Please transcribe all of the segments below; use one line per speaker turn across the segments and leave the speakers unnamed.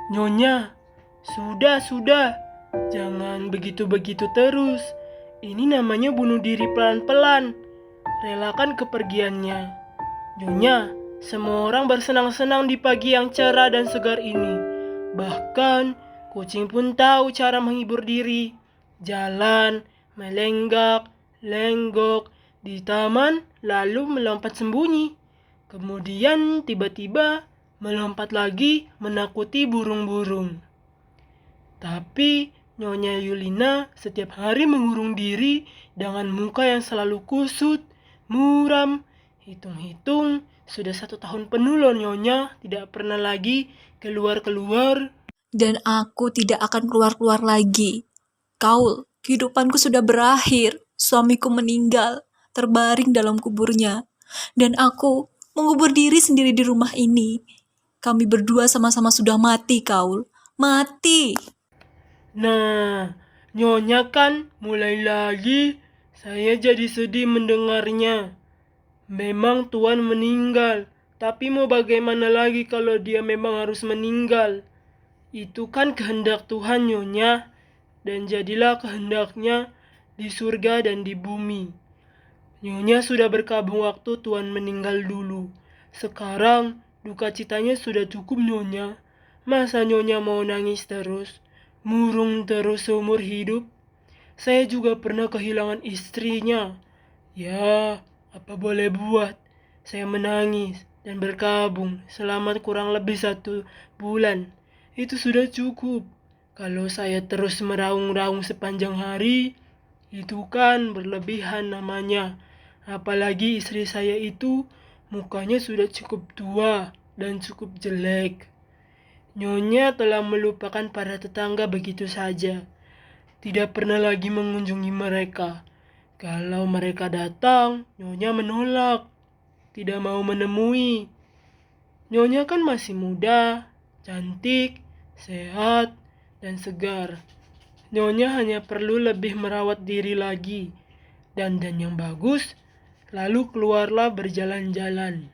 Nyonya, sudah. Jangan begitu-begitu terus. Ini namanya bunuh diri pelan-pelan. Relakan kepergiannya. Nyonya, semua orang bersenang-senang di pagi yang cerah dan segar ini. Bahkan, kucing pun tahu cara menghibur diri. Jalan, melenggak, lenggok, di taman, lalu melompat sembunyi. Kemudian tiba-tiba melompat lagi menakuti burung-burung. Tapi Nyonya Yulina setiap hari mengurung diri dengan muka yang selalu kusut, muram. Hitung-hitung sudah 1 tahun penuh loh Nyonya tidak pernah lagi keluar-keluar.
Dan aku tidak akan keluar-keluar lagi. Kaul, kehidupanku sudah berakhir. Suamiku meninggal, terbaring dalam kuburnya. Dan aku mengubur diri sendiri di rumah ini. Kami berdua sama-sama sudah mati, Kaul. Mati!
Nah, Nyonya kan mulai lagi. Saya jadi sedih mendengarnya. Memang Tuan meninggal, tapi mau bagaimana lagi kalau dia memang harus meninggal? Itu kan kehendak Tuhan Nyonya, dan jadilah kehendaknya di surga dan di bumi. Nyonya sudah berkabung waktu Tuan meninggal dulu. Sekarang duka citanya sudah cukup Nyonya. Masa Nyonya mau nangis terus, murung terus seumur hidup? Saya juga pernah kehilangan istrinya. Ya, apa boleh buat? Saya menangis dan berkabung selama kurang lebih 1 bulan. Itu sudah cukup. Kalau saya terus meraung-raung sepanjang hari, itu kan berlebihan namanya. Apalagi istri saya itu mukanya sudah cukup tua dan cukup jelek. Nyonya telah melupakan para tetangga begitu saja. Tidak pernah lagi mengunjungi mereka. Kalau mereka datang, Nyonya menolak. Tidak mau menemui. Nyonya kan masih muda, cantik, sehat, dan segar. Nyonya hanya perlu lebih merawat diri lagi. Dandan yang bagus, lalu keluarlah berjalan-jalan.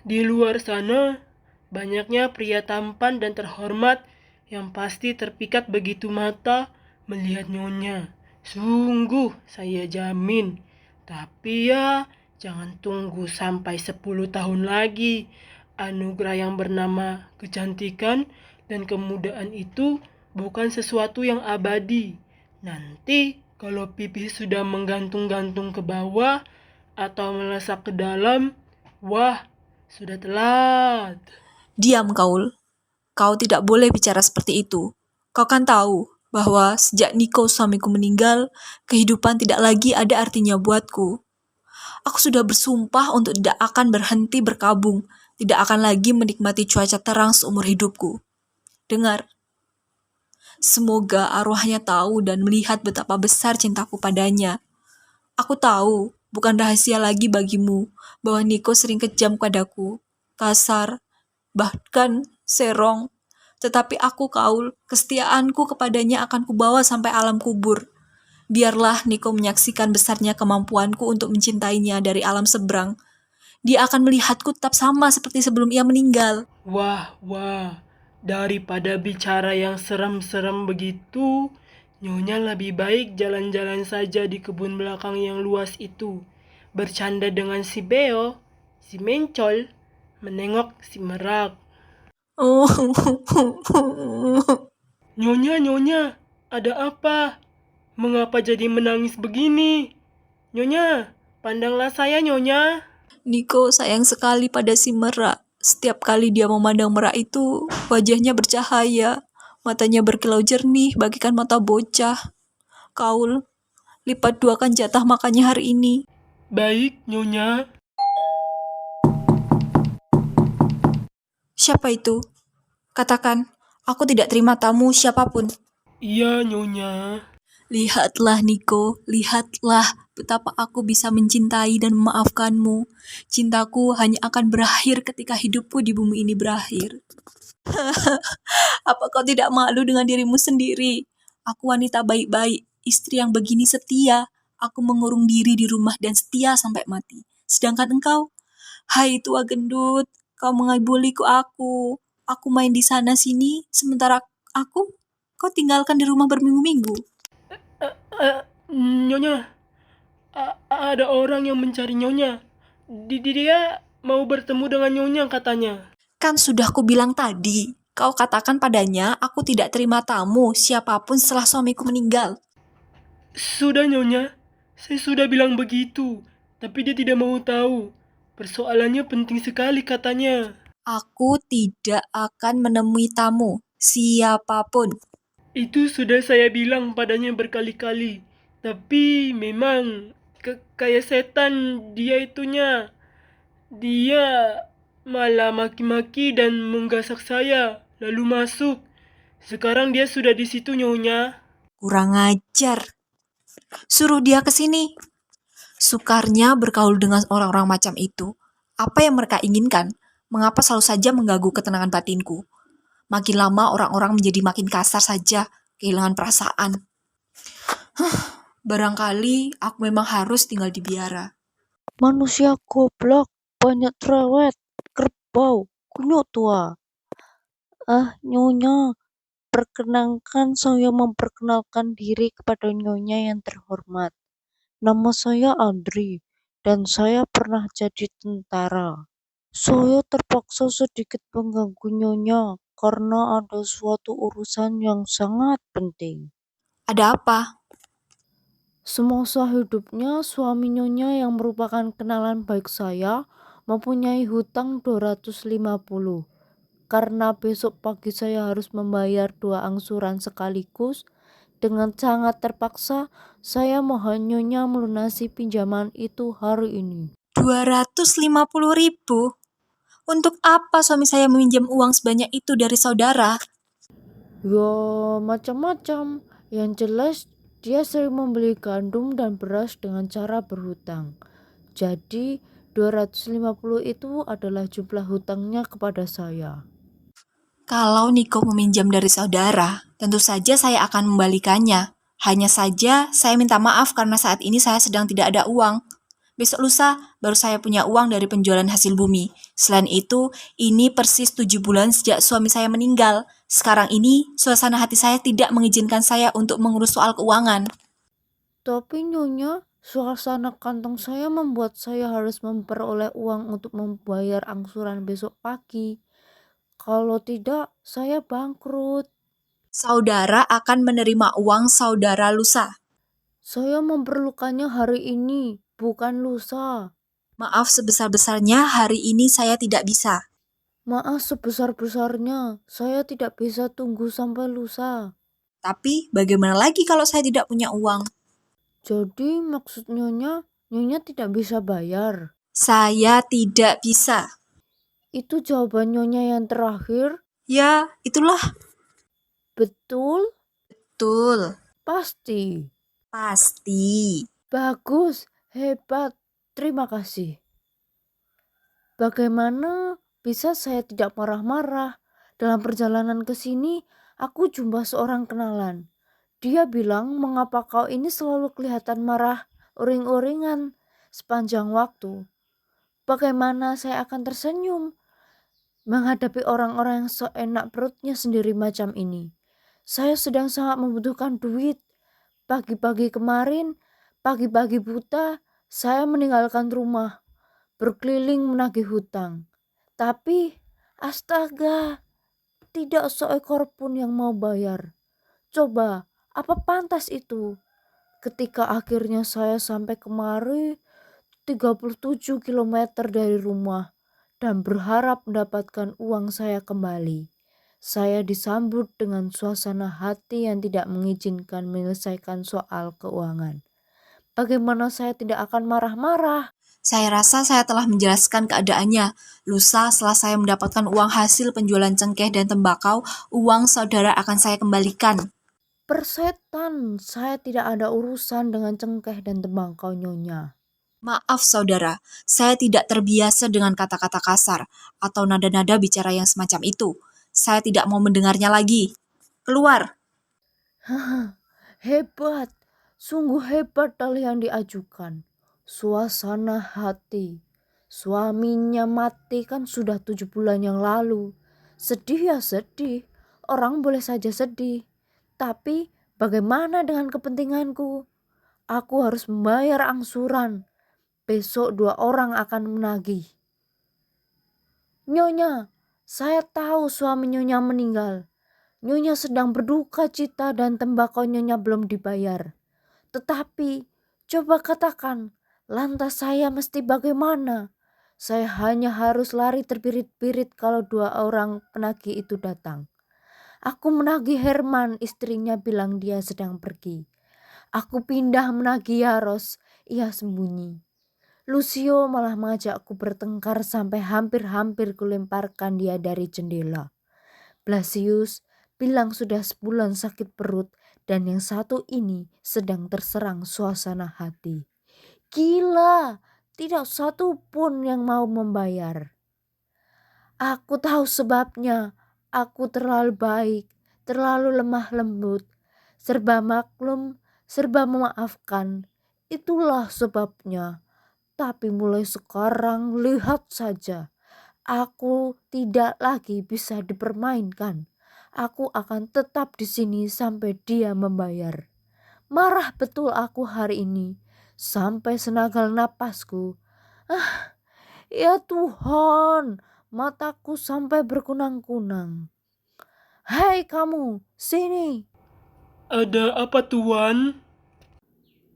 Di luar sana, banyaknya pria tampan dan terhormat yang pasti terpikat begitu mata melihat Nyonya. Sungguh, saya jamin. Tapi ya, jangan tunggu sampai 10 tahun lagi. Anugerah yang bernama kecantikan dan kemudaan itu bukan sesuatu yang abadi. Nanti kalau pipi sudah menggantung-gantung ke bawah atau melesak ke dalam, wah, sudah telat.
Diam, Kaul. Kau tidak boleh bicara seperti itu. Kau kan tahu bahwa sejak Niko suamiku meninggal, kehidupan tidak lagi ada artinya buatku. Aku sudah bersumpah untuk tidak akan berhenti berkabung, tidak akan lagi menikmati cuaca terang seumur hidupku. Dengar, semoga arwahnya tahu dan melihat betapa besar cintaku padanya. Aku tahu, bukan rahasia lagi bagimu, bahwa Niko sering kejam padaku, kasar, bahkan serong. Tetapi aku, Kaul, kesetiaanku kepadanya akan kubawa sampai alam kubur. Biarlah Niko menyaksikan besarnya kemampuanku untuk mencintainya dari alam seberang. Dia akan melihatku tetap sama seperti sebelum ia meninggal.
Wah. Daripada bicara yang serem-serem begitu, Nyonya lebih baik jalan-jalan saja di kebun belakang yang luas itu. Bercanda dengan si Beo, si Mencol, menengok si Merak.
Oh,
Nyonya, ada apa? Mengapa jadi menangis begini? Nyonya, pandanglah saya Nyonya.
Niko sayang sekali pada si Merak. Setiap kali dia memandang Merak itu, wajahnya bercahaya. Matanya berkilau jernih bagikan mata bocah. Kaul, lipat duakan jatah makannya hari ini.
Baik, Nyonya.
Siapa itu? Katakan, aku tidak terima tamu siapapun.
Iya, Nyonya.
Lihatlah Niko, lihatlah betapa aku bisa mencintai dan memaafkanmu. Cintaku hanya akan berakhir ketika hidupku di bumi ini berakhir. Apa kau tidak malu dengan dirimu sendiri? Aku wanita baik-baik, istri yang begini setia. Aku mengurung diri di rumah dan setia sampai mati. Sedangkan engkau, hai tua gendut, kau mengabuliku aku. Aku main di sana sini, sementara kau tinggalkan di rumah berminggu-minggu.
Eh, Nyonya, ada orang yang mencari Nyonya. Dia mau bertemu dengan Nyonya katanya.
Kan sudah kubilang tadi, kau katakan padanya aku tidak terima tamu siapapun setelah suamiku meninggal.
Sudah Nyonya, saya sudah bilang begitu, tapi dia tidak mau tahu. Persoalannya penting sekali katanya.
Aku tidak akan menemui tamu, siapapun.
Itu sudah saya bilang padanya berkali-kali. Tapi memang kayak setan dia itunya. Dia malah maki-maki dan menggasak saya, lalu masuk. Sekarang dia sudah di situ Nyonya.
Kurang ajar. Suruh dia ke sini. Sukarnya bergaul dengan orang-orang macam itu. Apa yang mereka inginkan? Mengapa selalu saja mengganggu ketenangan batinku? Makin lama orang-orang menjadi makin kasar saja, kehilangan perasaan. Barangkali aku memang harus tinggal di biara.
Manusia goblok, banyak cerewet, kerbau, kunyuk tua. Nyonya, perkenankan saya memperkenalkan diri kepada Nyonya yang terhormat. Nama saya Andri, dan saya pernah jadi tentara. Saya terpaksa sedikit mengganggu Nyonya karena ada suatu urusan yang sangat penting.
Ada apa?
Semasa hidupnya, suami Nyonya yang merupakan kenalan baik saya mempunyai hutang 250. Karena besok pagi saya harus membayar 2 angsuran sekaligus, dengan sangat terpaksa saya mohon Nyonya melunasi pinjaman itu hari ini.
250.000? Untuk apa suami saya meminjam uang sebanyak itu dari saudara?
Ya, macam-macam. Yang jelas dia sering membeli gandum dan beras dengan cara berhutang. Jadi 250 itu adalah jumlah hutangnya kepada saya.
Kalau Niko meminjam dari saudara, tentu saja saya akan membalikannya. Hanya saja saya minta maaf karena saat ini saya sedang tidak ada uang. Besok lusa baru saya punya uang dari penjualan hasil bumi. Selain itu, ini persis 7 bulan sejak suami saya meninggal. Sekarang ini, suasana hati saya tidak mengizinkan saya untuk mengurus soal keuangan.
Tapi Nyonya, suasana kantong saya membuat saya harus memperoleh uang untuk membayar angsuran besok pagi. Kalau tidak, saya bangkrut.
Saudara akan menerima uang saudara lusa.
Saya memerlukannya hari ini, bukan lusa.
Maaf sebesar-besarnya, hari ini saya tidak bisa.
Maaf sebesar-besarnya, saya tidak bisa tunggu sampai lusa.
Tapi bagaimana lagi kalau saya tidak punya uang?
Jadi maksud Nyonya tidak bisa bayar.
Saya tidak bisa.
Itu jawaban Nyonya yang terakhir?
Ya, itulah.
Betul?
Betul.
Pasti.
Pasti.
Bagus, hebat, terima kasih. Bagaimana bisa saya tidak marah-marah? Dalam perjalanan ke sini, aku jumpa seorang kenalan. Dia bilang, mengapa kau ini selalu kelihatan marah, uring-uringan sepanjang waktu? Bagaimana saya akan tersenyum menghadapi orang-orang yang seenak perutnya sendiri macam ini? Saya sedang sangat membutuhkan duit. Pagi-pagi kemarin, pagi-pagi buta, saya meninggalkan rumah, berkeliling menagih hutang. Tapi, astaga, tidak seekor pun yang mau bayar. Coba, apa pantas itu? Ketika akhirnya saya sampai kemari, 37 kilometer dari rumah, dan berharap mendapatkan uang saya kembali. Saya disambut dengan suasana hati yang tidak mengizinkan menyelesaikan soal keuangan. Bagaimana saya tidak akan marah-marah?
Saya rasa saya telah menjelaskan keadaannya. Lusa setelah saya mendapatkan uang hasil penjualan cengkeh dan tembakau, uang saudara akan saya kembalikan.
Persetan, saya tidak ada urusan dengan cengkeh dan tembakau Nyonya.
Maaf saudara, saya tidak terbiasa dengan kata-kata kasar atau nada-nada bicara yang semacam itu. Saya tidak mau mendengarnya lagi. Keluar!
Hebat, sungguh hebat dalih yang diajukan. Suasana hati. Suaminya mati kan sudah 7 bulan yang lalu. Sedih ya sedih, orang boleh saja sedih. Tapi bagaimana dengan kepentinganku? Aku harus membayar angsuran. Besok 2 orang akan menagih. Nyonya, saya tahu suami Nyonya meninggal. Nyonya sedang berduka cita dan tembakau Nyonya belum dibayar. Tetapi, coba katakan, lantas saya mesti bagaimana? Saya hanya harus lari terbirit-birit kalau 2 orang penagih itu datang. Aku menagih Herman, istrinya bilang dia sedang pergi. Aku pindah menagih Yaros, ia sembunyi. Lucio malah mengajakku bertengkar sampai hampir-hampir kulemparkan dia dari jendela. Blasius bilang sudah sebulan sakit perut dan yang satu ini sedang terserang suasana hati. Gila, tidak satu pun yang mau membayar. Aku tahu sebabnya. Aku terlalu baik, terlalu lemah lembut, serba maklum, serba memaafkan. Itulah sebabnya. Tapi mulai sekarang lihat saja. Aku tidak lagi bisa dipermainkan. Aku akan tetap di sini sampai dia membayar. Marah betul aku hari ini. Sampai senagal napasku. Ah, ya Tuhan, mataku sampai berkunang-kunang. Hei kamu, sini,
Ada apa, Tuan?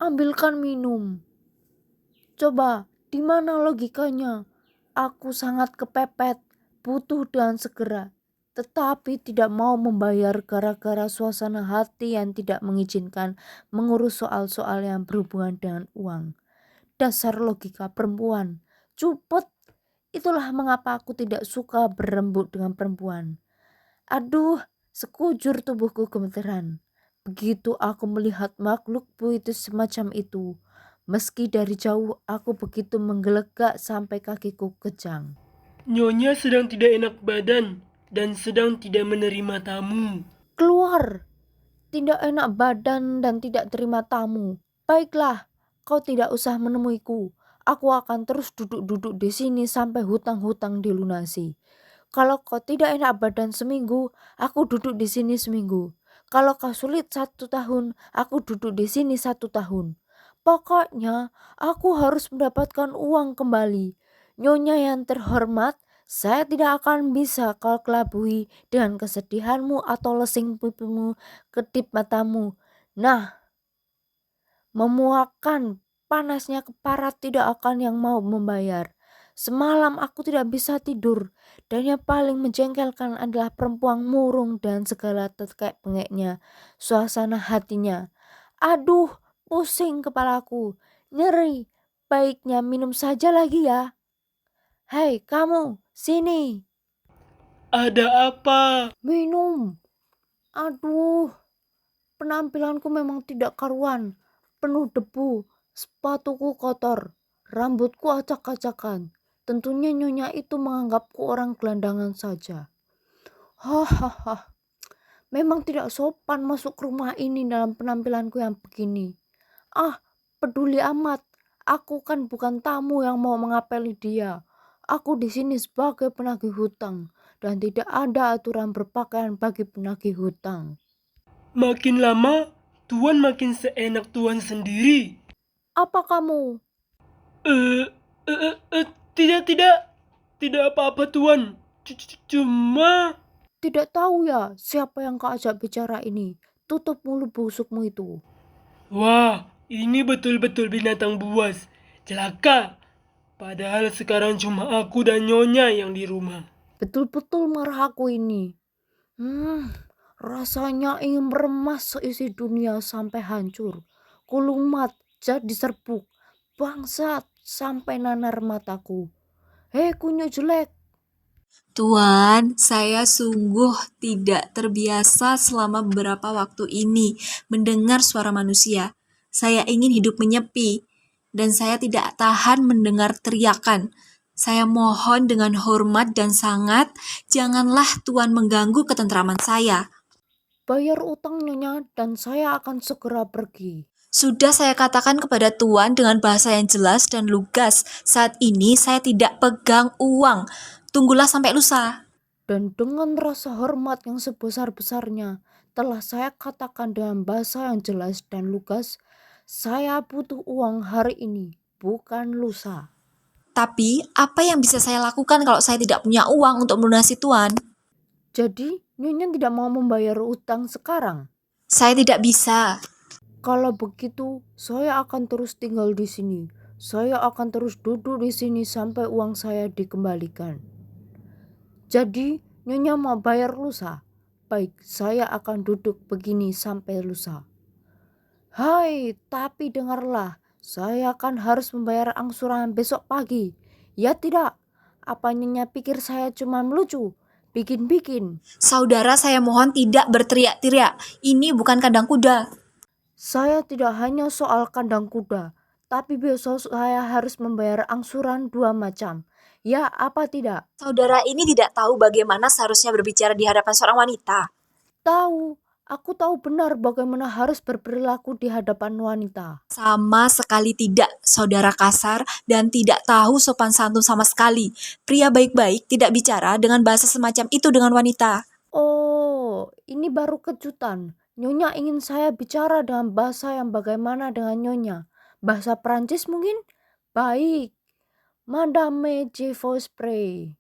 ambilkan minum. Coba, di mana logikanya? Aku sangat kepepet, butuh dan segera. Tetapi tidak mau membayar gara-gara suasana hati yang tidak mengizinkan mengurus soal-soal yang berhubungan dengan uang. Dasar logika perempuan. Cupet. Itulah mengapa aku tidak suka berembuk dengan perempuan. Aduh, sekujur tubuhku gemeteran. Begitu aku melihat makhluk puitis semacam itu. Meski dari jauh aku begitu menggelegak sampai kakiku kejang.
Nyonya sedang tidak enak badan dan sedang tidak menerima tamu.
Keluar! Tidak enak badan dan tidak terima tamu. Baiklah, kau tidak usah menemuiku. Aku akan terus duduk-duduk di sini sampai hutang-hutang dilunasi. Kalau kau tidak enak badan seminggu, aku duduk di sini seminggu. Kalau kau sulit 1 tahun, aku duduk di sini 1 tahun. Pokoknya, aku harus mendapatkan uang kembali. Nyonya yang terhormat, saya tidak akan bisa kau kelabui dengan kesedihanmu atau lesing pipimu, kedip matamu. Nah, memuakan panasnya keparat tidak akan yang mau membayar. Semalam aku tidak bisa tidur dan yang paling menjengkelkan adalah perempuan murung dan segala tetek bengeknya, suasana hatinya. Aduh, pusing kepalaku, nyeri. Baiknya minum saja lagi ya. Hei kamu, sini,
Ada apa?
minum. Aduh, penampilanku memang tidak karuan, penuh debu, sepatuku kotor, rambutku acak-acakan. Tentunya nyonya itu menganggapku orang gelandangan saja. Hahaha, memang tidak sopan masuk ke rumah ini dalam penampilanku yang begini. Ah, peduli amat. Aku kan bukan tamu yang mau mengapeli dia. Aku di sini sebagai penagih hutang dan tidak ada aturan berpakaian bagi penagih hutang.
Makin lama, Tuan makin seenak Tuan sendiri.
Apa kamu?
Eh, tidak, tidak. Tidak apa-apa, Tuan. Cuma...
Tidak tahu ya siapa yang kau ajak bicara ini. Tutup mulut busukmu itu.
Wah, ini betul-betul binatang buas. Celaka. Padahal sekarang cuma aku dan Nyonya yang di rumah.
Betul-betul marah aku ini. Rasanya ingin meremas seisi dunia sampai hancur. Kulumat jadi serbuk. Bangsat sampai nanar mataku. Hei kunyuk jelek.
Tuan, saya sungguh tidak terbiasa selama beberapa waktu ini mendengar suara manusia. Saya ingin hidup menyepi, dan saya tidak tahan mendengar teriakan. Saya mohon dengan hormat dan sangat, janganlah Tuan mengganggu ketentraman saya.
Bayar utang nyonya dan saya akan segera pergi.
Sudah saya katakan kepada Tuan dengan bahasa yang jelas dan lugas, saat ini saya tidak pegang uang. Tunggulah sampai lusa.
Dan dengan rasa hormat yang sebesar-besarnya, telah saya katakan dengan bahasa yang jelas dan lugas, saya butuh uang hari ini, bukan lusa.
Tapi, apa yang bisa saya lakukan kalau saya tidak punya uang untuk melunasi Tuan?
Jadi, Nyonya tidak mau membayar utang sekarang?
Saya tidak bisa.
Kalau begitu, saya akan terus tinggal di sini. Saya akan terus duduk di sini sampai uang saya dikembalikan. Jadi, Nyonya mau bayar lusa? Baik, saya akan duduk begini sampai lusa. Hai, tapi dengarlah, saya kan harus membayar angsuran besok pagi. Ya tidak? Apa Nyonya pikir saya cuma melucu? Bikin-bikin.
Saudara, saya mohon tidak berteriak-teriak. Ini bukan kandang kuda.
Saya tidak hanya soal kandang kuda, tapi besok saya harus membayar angsuran 2 macam. Ya, apa tidak?
Saudara ini tidak tahu bagaimana seharusnya berbicara di hadapan seorang wanita.
Tahu, aku tahu benar bagaimana harus berperilaku di hadapan wanita.
Sama sekali tidak, saudara kasar dan tidak tahu sopan santun sama sekali. Pria baik-baik tidak bicara dengan bahasa semacam itu dengan wanita.
Oh, ini baru kejutan. Nyonya ingin saya bicara dengan bahasa yang bagaimana dengan Nyonya? Bahasa Prancis mungkin? Baik, Madame Je Vosprey.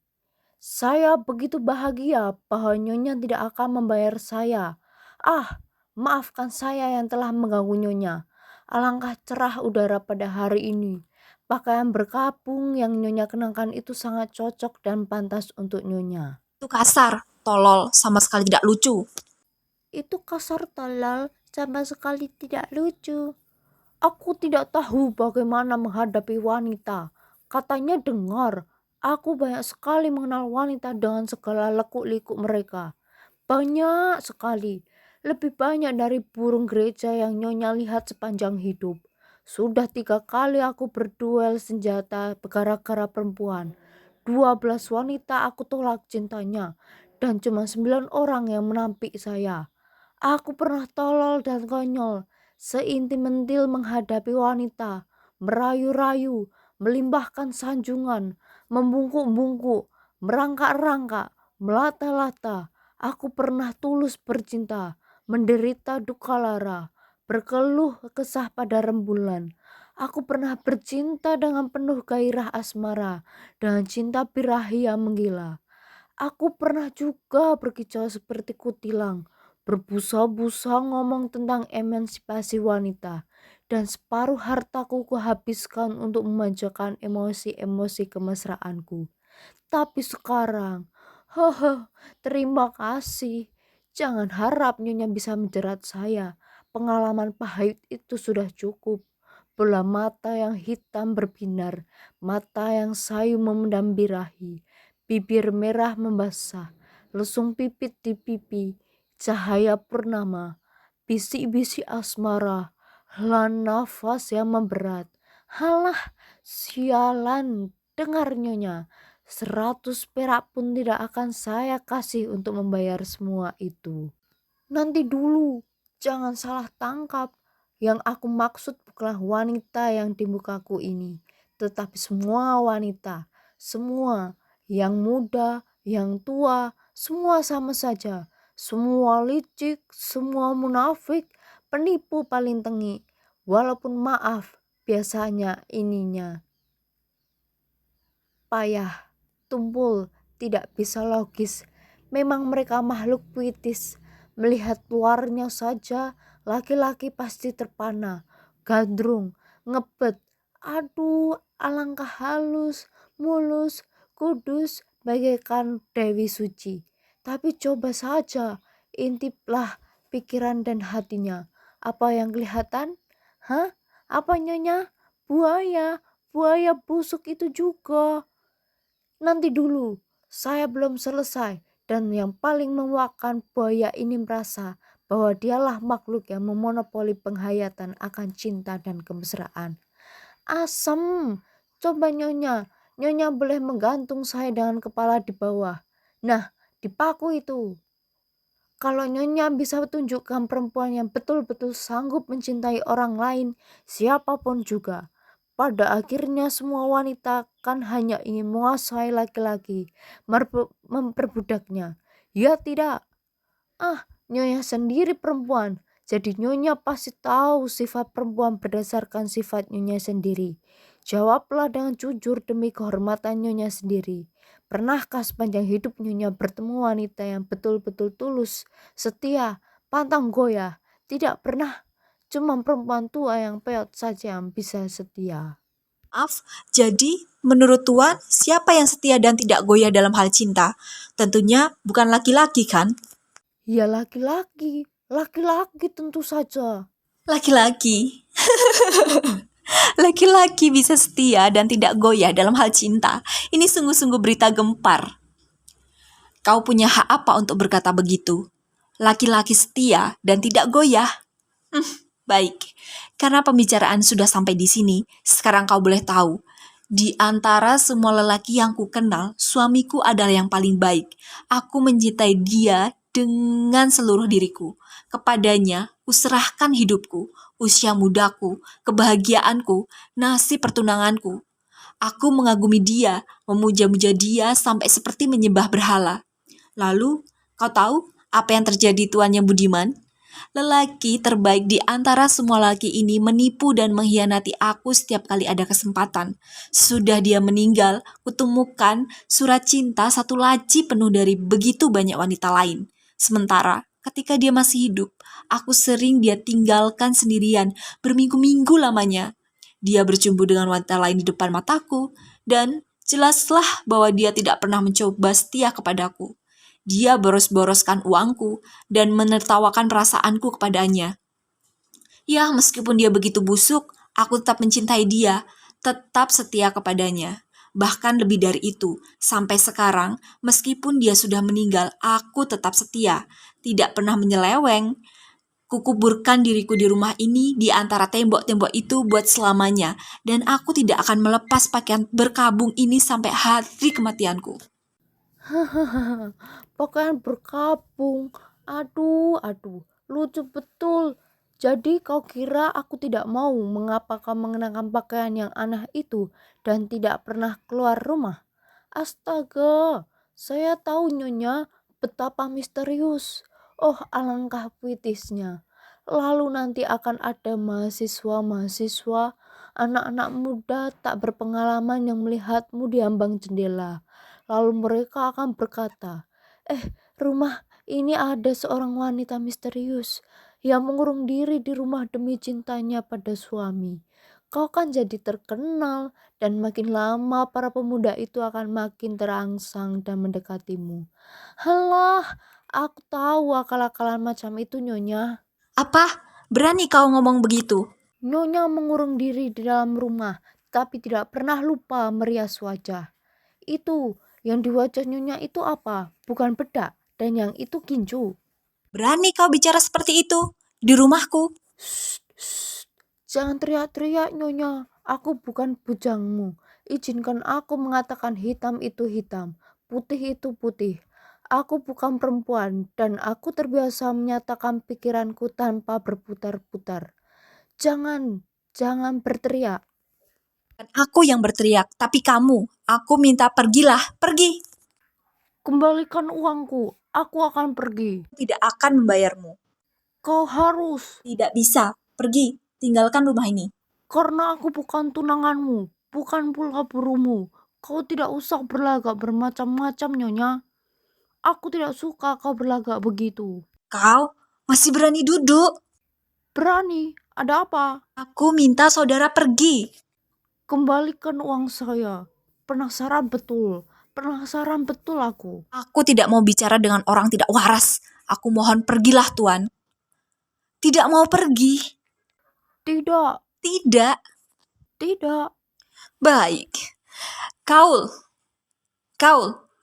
Saya begitu bahagia bahwa Nyonya tidak akan membayar saya. Ah, maafkan saya yang telah mengganggu Nyonya. Alangkah cerah udara pada hari ini. Pakaian berkabung yang Nyonya kenakan itu sangat cocok dan pantas untuk Nyonya.
Itu kasar, tolol, sama sekali tidak lucu.
Itu kasar tolol, sama sekali tidak lucu. Aku tidak tahu bagaimana menghadapi wanita. Katanya dengar, aku banyak sekali mengenal wanita dengan segala lekuk-likuk mereka. Banyak sekali. Lebih banyak dari burung gereja yang Nyonya lihat sepanjang hidup. Sudah 3 kali aku berduel senjata gara-gara perempuan. 12 wanita aku tolak cintanya. Dan cuma 9 orang yang menampik saya. Aku pernah tolol dan konyol, seintil-mentil menghadapi wanita, merayu-rayu, melimpahkan sanjungan, membungkuk-bungkuk, merangkak-rangkak, melata-lata. Aku pernah tulus bercinta, menderita duka lara, berkeluh kesah pada rembulan. Aku pernah bercinta dengan penuh gairah asmara, dengan cinta birahi yang menggila. Aku pernah juga berkicau seperti kutilang, berbusa-busa ngomong tentang emansipasi wanita, dan separuh hartaku kuhabiskan untuk memanjakan emosi-emosi kemesraanku. Tapi sekarang, terima kasih. Jangan harap Nyonya bisa menjerat saya. Pengalaman pahit itu sudah cukup. Bola mata yang hitam berbinar, mata yang sayu memendam birahi, bibir merah membasah, lesung pipit di pipi, cahaya purnama, bisik-bisik asmara, helaan nafas yang memberat. Halah, sialan, dengar Nyonya. 100 perak pun tidak akan saya kasih untuk membayar semua itu. Nanti dulu, jangan salah tangkap. Yang aku maksud bukanlah wanita yang di mukaku ini, tetapi semua wanita, semua, yang muda, yang tua, semua sama saja. Semua licik, semua munafik, penipu paling tengik. Walaupun maaf, biasanya ininya payah, tumpul, tidak bisa logis. Memang mereka makhluk puitis. Melihat luarnya saja, laki-laki pasti terpana, gandrung, ngebet. Aduh, alangkah halus, mulus, kudus, bagaikan Dewi Suci. Tapi coba saja, intiplah pikiran dan hatinya. Apa yang kelihatan? Hah? Apa Nyonya? Buaya, buaya busuk itu juga. Nanti dulu, saya belum selesai, dan yang paling memuakkan, buaya ini merasa bahwa dialah makhluk yang memonopoli penghayatan akan cinta dan kemesraan. Asem, coba Nyonya, Nyonya boleh menggantung saya dengan kepala di bawah. Nah, dipaku itu. Kalau Nyonya bisa tunjukkan perempuan yang betul-betul sanggup mencintai orang lain, siapapun juga, Pada akhirnya semua wanita kan hanya ingin menguasai laki-laki, memperbudaknya. Ya tidak. Nyonya sendiri perempuan. Jadi Nyonya pasti tahu sifat perempuan berdasarkan sifat Nyonya sendiri. Jawablah dengan jujur demi kehormatan Nyonya sendiri. Pernahkah sepanjang hidup Nyonya bertemu wanita yang betul-betul tulus, setia, pantang goyah? Tidak pernah. Cuma perempuan tua yang peot saja yang bisa setia.
Maaf, jadi menurut Tuan, siapa yang setia dan tidak goyah dalam hal cinta? Tentunya bukan laki-laki kan?
Ya laki-laki. Laki-laki tentu saja.
Laki-laki. Laki-laki bisa setia dan tidak goyah dalam hal cinta. Ini sungguh-sungguh berita gempar. Kau punya hak apa untuk berkata begitu? Laki-laki setia dan tidak goyah. Baik, karena pembicaraan sudah sampai di sini, sekarang kau boleh tahu. Di antara semua lelaki yang ku kenal, suamiku adalah yang paling baik. Aku mencintai dia dengan seluruh diriku. Kepadanya, kuserahkan hidupku, usia mudaku, kebahagiaanku, nasib pertunanganku. Aku mengagumi dia, memuja-muja dia sampai seperti menyembah berhala. Lalu, kau tahu apa yang terjadi Tuan Yang Budiman? Lelaki terbaik di antara semua lelaki ini menipu dan mengkhianati aku setiap kali ada kesempatan. Sudah dia meninggal, kutemukan surat cinta satu laci penuh dari begitu banyak wanita lain. Sementara, ketika dia masih hidup, aku sering dia tinggalkan sendirian, berminggu-minggu lamanya. Dia berjumpa dengan wanita lain di depan mataku, dan jelaslah bahwa dia tidak pernah mencoba setia kepadaku. Dia boros-boroskan uangku dan menertawakan perasaanku kepadanya. Ya, meskipun dia begitu busuk, aku tetap mencintai dia, tetap setia kepadanya. Bahkan lebih dari itu, sampai sekarang, meskipun dia sudah meninggal, aku tetap setia, tidak pernah menyeleweng. Kukuburkan diriku di rumah ini di antara tembok-tembok itu buat selamanya, dan aku tidak akan melepas pakaian berkabung ini sampai hari kematianku.
Pakaian berkabung. Aduh, lucu betul. Jadi kau kira aku tidak mau mengapa kau mengenakan pakaian yang aneh itu dan tidak pernah keluar rumah? Astaga, saya tahu Nyonya betapa misterius. Oh, alangkah puitisnya. Lalu nanti akan ada mahasiswa-mahasiswa, anak-anak muda tak berpengalaman yang melihatmu di ambang jendela. Lalu mereka akan berkata, rumah ini ada seorang wanita misterius yang mengurung diri di rumah demi cintanya pada suami. Kau kan jadi terkenal dan makin lama para pemuda itu akan makin terangsang dan mendekatimu. Halah, aku tahu akal-akalan macam itu Nyonya.
Apa? Berani kau ngomong begitu?
Nyonya mengurung diri di dalam rumah tapi tidak pernah lupa merias wajah. Itu yang di wajah Nyonya itu apa? Bukan bedak, dan yang itu ginju.
Berani kau bicara seperti itu di rumahku?
Jangan teriak-teriak Nyonya. Aku bukan bujangmu. Izinkan aku mengatakan hitam itu hitam, putih itu putih. Aku bukan perempuan dan aku terbiasa menyatakan pikiranku tanpa berputar-putar. Jangan berteriak.
Bukan aku yang berteriak, tapi kamu. Aku minta pergilah, pergi.
Kembalikan uangku. Aku akan pergi.
Tidak akan membayarmu.
Kau harus.
Tidak bisa, pergi. Tinggalkan rumah ini.
Karena aku bukan tunanganmu, bukan pula burumu. Kau tidak usah berlagak bermacam-macam, Nyonya. Aku tidak suka kau berlagak begitu.
Kau masih berani duduk?
Berani? Ada apa?
Aku minta saudara pergi.
Kembalikan uang saya. Penasaran betul aku.
Aku tidak mau bicara dengan orang tidak waras. Aku mohon pergilah, Tuan. Tidak mau pergi?
Tidak.
Tidak.
Tidak.
Baik. Kaul,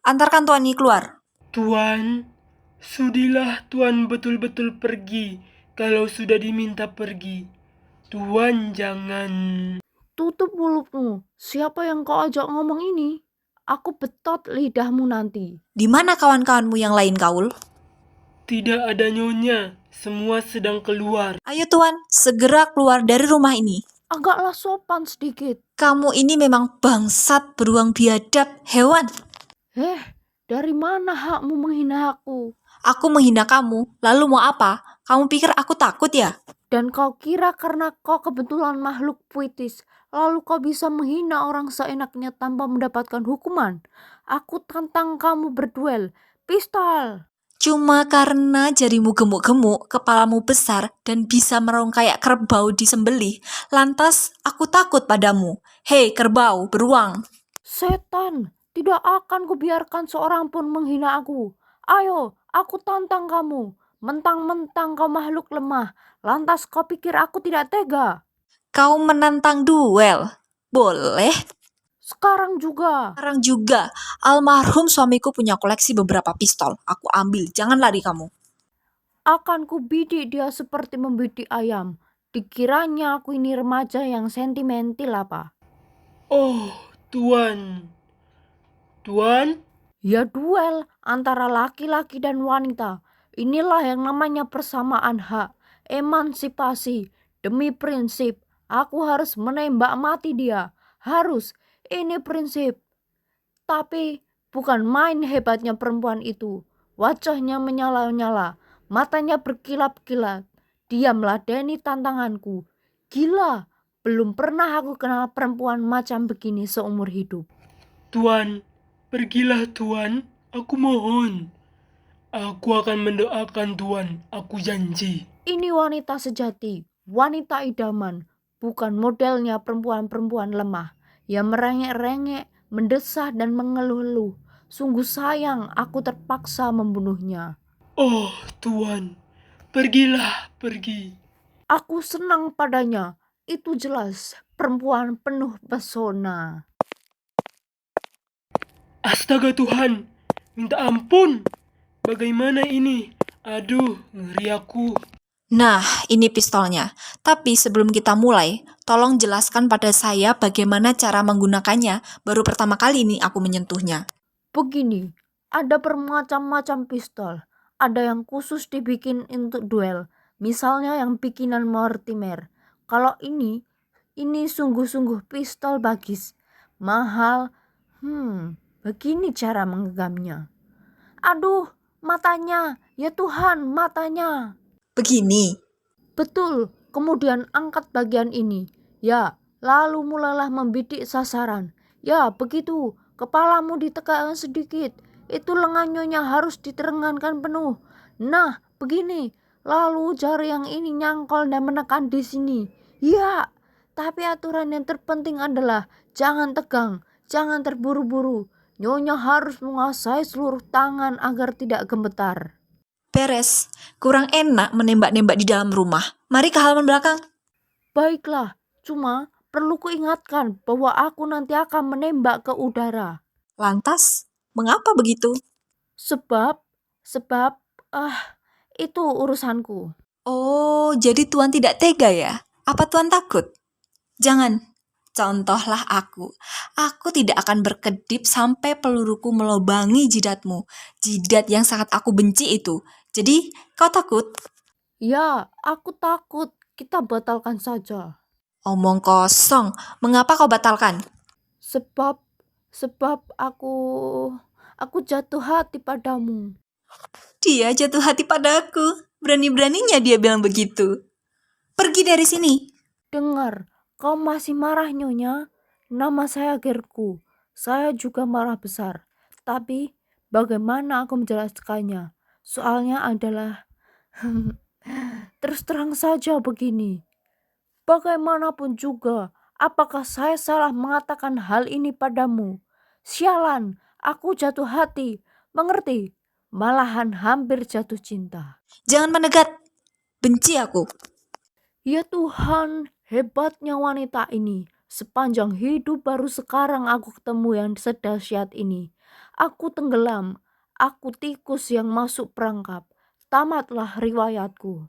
antarkan Tuan ini keluar.
Tuan, sudilah Tuan betul-betul pergi kalau sudah diminta pergi. Tuan jangan...
Tutup mulutmu. Siapa yang kau ajak ngomong ini? Aku betot lidahmu nanti.
Di mana kawan-kawanmu yang lain, Kaul?
Tidak ada Nyonya, semua sedang keluar.
Ayo Tuan, segera keluar dari rumah ini.
Agaklah sopan sedikit.
Kamu ini memang bangsat beruang biadab, hewan.
Dari mana hakmu menghina aku?
Aku menghina kamu, lalu mau apa? Kamu pikir aku takut ya?
Dan kau kira karena kau kebetulan makhluk puitis, lalu kau bisa menghina orang seenaknya tanpa mendapatkan hukuman? Aku tantang kamu berduel. Pistol!
Cuma karena jarimu gemuk-gemuk, kepalamu besar, dan bisa merong kayak kerbau disembelih, lantas aku takut padamu. Hei kerbau, beruang.
Setan! Tidak akan kubiarkan seorang pun menghina aku. Ayo, aku tantang kamu. Mentang-mentang kau makhluk lemah, lantas kau pikir aku tidak tega?
Kau menantang duel? Boleh.
Sekarang juga.
Sekarang juga, almarhum suamiku punya koleksi beberapa pistol. Aku ambil, jangan lari kamu.
Akan kubidik dia seperti membidik ayam. Dikiranya aku ini remaja yang sentimental apa?
Oh, Tuan. Tuan?
Ya duel antara laki-laki dan wanita. Inilah yang namanya persamaan hak, emansipasi. Demi prinsip, aku harus menembak mati dia. Harus, ini prinsip. Tapi bukan main hebatnya perempuan itu. Wajahnya menyala-nyala, matanya berkilat-kilat. Dia meladeni tantanganku. Gila, belum pernah aku kenal perempuan macam begini seumur hidup.
Tuan, pergilah Tuan. Aku mohon. Aku akan mendoakan Tuan. Aku janji.
Ini wanita sejati, wanita idaman, bukan modelnya perempuan-perempuan lemah yang merengek-rengek, mendesah dan mengeluh-eluh. Sungguh sayang aku terpaksa membunuhnya.
Oh, Tuan. Pergilah, pergi.
Aku senang padanya, itu jelas perempuan penuh pesona.
Astaga Tuhan. Minta ampun. Bagaimana ini? Aduh, ngeri aku.
Nah, ini pistolnya. Tapi sebelum kita mulai, tolong jelaskan pada saya bagaimana cara menggunakannya. Baru pertama kali ini aku menyentuhnya.
Begini, ada bermacam-macam pistol. Ada yang khusus dibikin untuk duel. Misalnya yang bikinan Mortimer. Kalau ini sungguh-sungguh pistol bagis. Mahal. Begini cara menggenggamnya. Aduh, matanya. Ya Tuhan, matanya.
Begini.
Betul, kemudian angkat bagian ini. Ya, lalu mulailah membidik sasaran. Ya, begitu. Kepalamu ditegakkan sedikit. Itu lengannya harus diterengankan penuh. Nah, begini. Lalu jari yang ini nyangkol dan menekan di sini. Ya, tapi aturan yang terpenting adalah jangan tegang, jangan terburu-buru. Nyonya harus menguasai seluruh tangan agar tidak gemetar.
Beres. Kurang enak menembak-nembak di dalam rumah. Mari ke halaman belakang.
Baiklah, cuma perlu kuingatkan bahwa aku nanti akan menembak ke udara.
Lantas, mengapa begitu?
Sebab, itu urusanku.
Oh, jadi Tuan tidak tega ya? Apa Tuan takut? Jangan. Contohlah aku. Aku tidak akan berkedip sampai peluruku melobangi jidatmu. Jidat yang sangat aku benci itu. Jadi, kau takut?
Ya, aku takut. Kita batalkan saja.
Omong kosong. Mengapa kau batalkan?
Sebab aku jatuh hati padamu.
Dia jatuh hati padaku. Berani-beraninya dia bilang begitu. Pergi dari sini.
Dengar, kau masih marah Nyonya? Nama saya Gerku. Saya juga marah besar. Tapi bagaimana aku menjelaskannya? Soalnya adalah terus terang saja begini. Bagaimanapun juga, apakah saya salah mengatakan hal ini padamu? Sialan, aku jatuh hati, mengerti? Malahan hampir jatuh cinta.
Jangan mendekat. Benci aku.
Ya Tuhan, hebatnya wanita ini. Sepanjang hidup baru sekarang aku ketemu yang sedahsyat ini. Aku tenggelam, aku tikus yang masuk perangkap. Tamatlah riwayatku.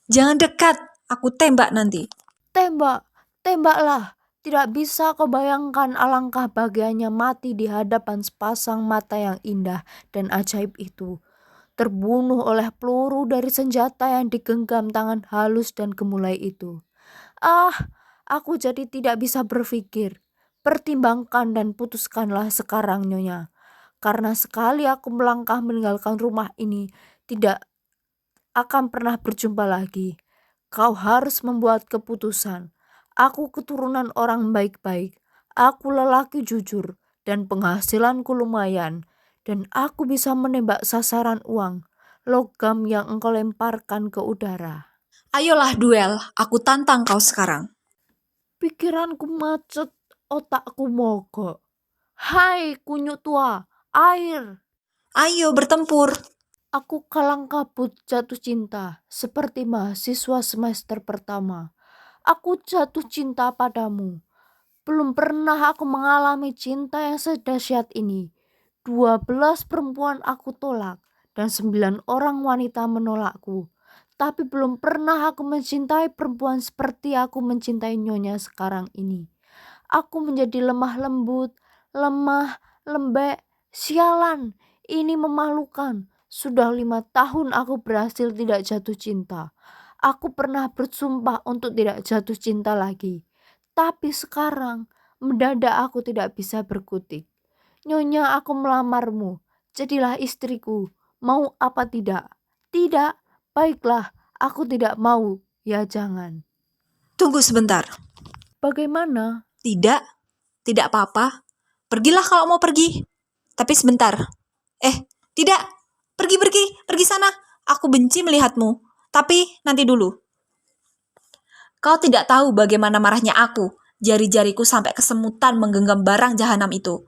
Jangan dekat. Aku tembak nanti.
Tembak, tembaklah. Tidak bisa kau bayangkan alangkah bahagianya mati di hadapan sepasang mata yang indah dan ajaib itu. Terbunuh oleh peluru dari senjata yang digenggam tangan halus dan gemulai itu. Ah, Aku jadi tidak bisa berpikir. Pertimbangkan dan putuskanlah sekarang, Nyonya. Karena sekali aku melangkah meninggalkan rumah ini, tidak akan pernah berjumpa lagi. Kau harus membuat keputusan. Aku keturunan orang baik-baik. Aku lelaki jujur dan penghasilanku lumayan. Dan aku bisa menembak sasaran uang, logam yang engkau lemparkan ke udara.
Ayolah duel, aku tantang kau sekarang.
Pikiranku macet, otakku mogok. Hai kunyuk tua, air.
Ayo bertempur.
Aku kalang kabut jatuh cinta seperti mahasiswa semester pertama. Aku jatuh cinta padamu. Belum pernah aku mengalami cinta yang sedahsyat ini. 12 perempuan aku tolak dan 9 orang wanita menolakku. Tapi belum pernah aku mencintai perempuan seperti aku mencintai Nyonya sekarang ini. Aku menjadi lemah lembut, lemah, lembek, sialan. Ini memalukan. Sudah 5 tahun aku berhasil tidak jatuh cinta. Aku pernah bersumpah untuk tidak jatuh cinta lagi. Tapi sekarang, mendadak aku tidak bisa berkutik. Nyonya, aku melamarmu. Jadilah istriku. Mau apa tidak? Tidak. Baiklah, aku tidak mau. Ya jangan.
Tunggu sebentar.
Bagaimana?
Tidak, tidak apa-apa. Pergilah kalau mau pergi. Tapi sebentar. Tidak. Pergi sana. Aku benci melihatmu. Tapi nanti dulu. Kau tidak tahu bagaimana marahnya aku. Jari-jariku sampai kesemutan menggenggam barang jahanam itu.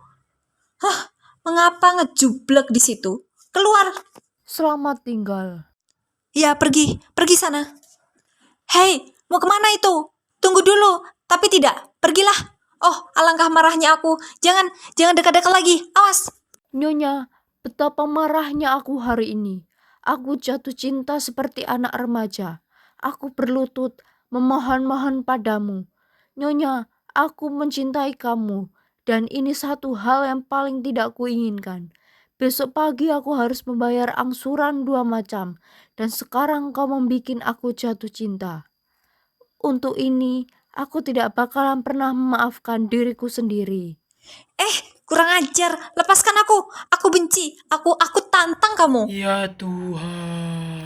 Mengapa ngejublek di situ? Keluar.
Selamat tinggal.
Ya, pergi sana. Hei, mau kemana itu? Tunggu dulu. Tapi tidak, pergilah. Oh, alangkah marahnya aku. Jangan dekat-dekat lagi. Awas.
Nyonya, betapa marahnya aku hari ini. Aku jatuh cinta seperti anak remaja. Aku berlutut, memohon-mohon padamu. Nyonya, aku mencintai kamu. Dan ini satu hal yang paling tidak kuinginkan. Besok pagi aku harus membayar angsuran 2 macam. Dan sekarang kau membuat aku jatuh cinta. Untuk ini, aku tidak bakalan pernah memaafkan diriku sendiri.
Kurang ajar. Lepaskan aku. Aku benci. Aku tantang kamu.
Ya Tuhan.